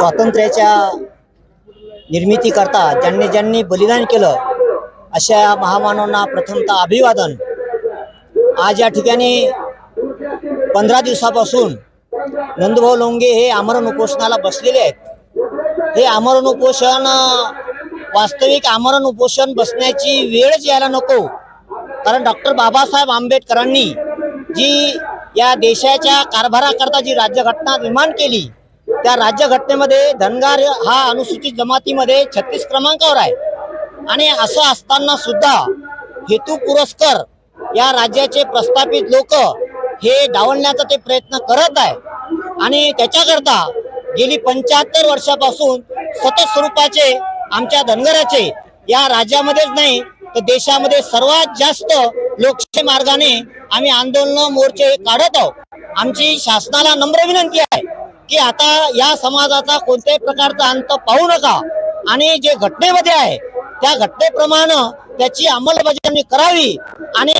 स्वातंत्र्याच्या निर्मिती करता ज्यांनी ज्यांनी बलिदान केलं अशा महामानवांना प्रथमतः अभिवादन। आज या ठिकाणी 15 दिवसापासून नंदुभाऊ लोंघे हे आमरण उपोषणाला बसलेले आहेत। हे आमरण उपोषण वास्तविक आमरण उपोषण बसण्याची वेळच यायला नको, कारण डॉक्टर बाबासाहेब आंबेडकरांनी जी या देशाच्या कारभाराकरता जी राज्यघटना निर्माण केली, त्या राज्यघटनेमध्ये धनगर हा अनुसूचित जमातीमध्ये 36 क्रमांकावर आहे। आणि असं असताना सुद्धा हेतू पुरस्कर या राज्याचे प्रस्थापित लोक हे डावलण्याचा ते प्रयत्न करत आहे। आणि त्याच्याकरता गेली 75 वर्षापासून सतत स्वरूपाचे आमच्या धनगराचे या राज्यामध्येच नाही तर देशामध्ये सर्वात जास्त लोकशाही मार्गाने आम्ही आंदोलन मोर्चे काढत आहोत। आमची शासनाला नम्र विनंती आहे की आता या समाजाचा कोणत्याही प्रकारचा अंत पाहू नका आणि जे घटनेमध्ये आहे त्या घटनेप्रमाणे त्याची अंमलबजावणी करावी। आणि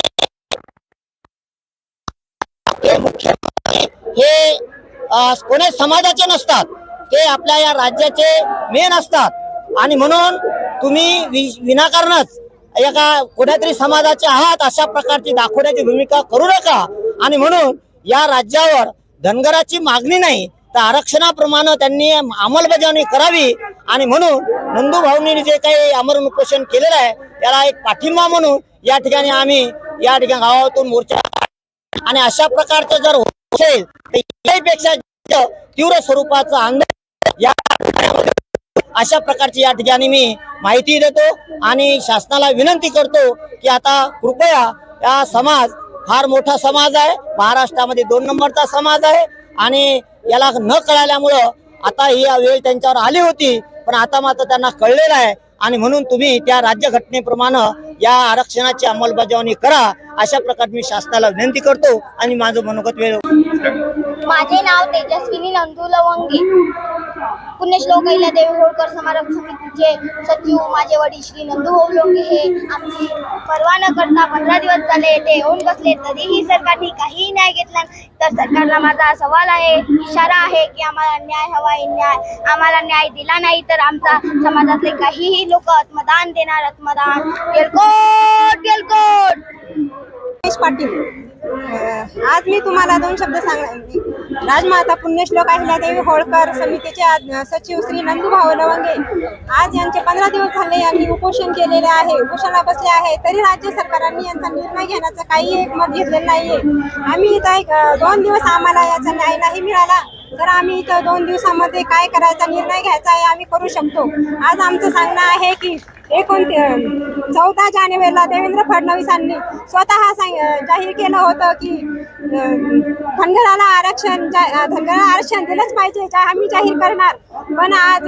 हे कोणी समाजाचे नसतात, ते आपल्या या राज्याचे मेन असतात। आणि म्हणून तुम्ही विनाकारणच एका कोणत्यातरी समाजाचे आहात अशा प्रकारची दाखवण्याची भूमिका करू नका। आणि म्हणून या राज्यावर धनगराची मागणी नाही तर आरक्षणाप्रमाणे त्यांनी अंमलबजावणी करावी। आणि म्हणून नंदुभाऊंनी जे काही आमरण उपोषण केलेलं आहे त्याला एक पाठिंबा म्हणून या ठिकाणी आम्ही या ठिकाणी गावातून मोर्चा आणि अशा प्रकारचं जर असेल तर यापेक्षा तीव्र स्वरूपाचं आंदोलन या अशा प्रकारची या ठिकाणी मी माहिती देतो आणि शासनाला विनंती करतो की आता कृपया या समाज फार मोठा समाज आहे, महाराष्ट्रामध्ये 2 नंबरचा समाज आहे आणि याला न कळल्यामुळं आता ही वेळ त्यांच्यावर आली होती, पण आता मात्र त्यांना कळलेलं आहे। आणि म्हणून तुम्ही त्या राज्यघटनेप्रमाणे या आरक्षणाची अंमलबजावणी करा अशा प्रकारे मी शासनाला विनंती करतो आणि माझं मनोगत वेळ। माझे नाव तेजस्विनी नंदू लवंगे, पुण्यश्लोक अहिल्यादेवी होळकर स्मारक समितीचे सचिव। माझे वडील श्री नंदुभाऊ लोंघे हे आमची परवा न करता 15 दिवस झाले ते येऊन बसले, तरीही सरकारने काहीही न्याय घेतला। तर सरकारला माझा सवाल आहे, इशारा आहे की आम्हाला न्याय हवा आहे। आम्हाला न्याय दिला नाही तर आमचा समाजातले काहीही लोक आत्मदान देणार। आत्मदान येलकोट येलकोट। पाटील, आज मी तुम्हाला 2 शब्द सांगणार। राजमाता पुण्यश्लोक अहिल्यादेवी होळकर समितीचे सचिव श्री नंदुभाऊ लोंघे आज यांचे 15 दिवस झाले यांनी उपोषण केलेले आहे, उपोषणाला बसले आहे, तरी राज्य सरकारने यांचा निर्णय घेण्याचा काही एक मत घेतलेलं नाहीये। आम्ही इथं 2 दिवस आम्हाला याचा न्याय नाही मिळाला तर आम्ही इथं 2 दिवसामध्ये काय करायचा निर्णय घ्यायचा आहे आम्ही करू शकतो। आज आमचं सांगणं आहे की 14 जानेवारीला देवेंद्र फडणवीसांनी स्वतः जाहीर केलं होतं की धनगराला आरक्षण दिलंच पाहिजे, आम्ही जाहीर करणार। पण आज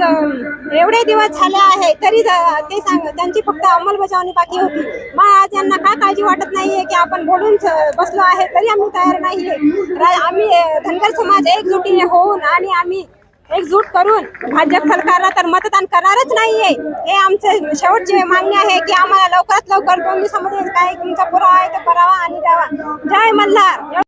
एवढे दिवस झाले आहे तरी ते त्यांची फक्त अंमलबजावणी बाकी होती। मग आज यांना का काळजी वाटत नाहीये की आपण बोलून बसलो आहे तरी आम्ही तयार नाहीये। आम्ही धनगर समाज एकजुटीने होऊन आणि आम्ही एकजूट करून भाजप सरकारला तर मतदान करणारच नाहीये। हे आमचे शेवटची मागणी आहे की आम्हाला लवकरात लवकर 2 दिवसामध्ये काय तुमचा पुरावा आहे तो करावा आणि द्यावा। जय मल्हार।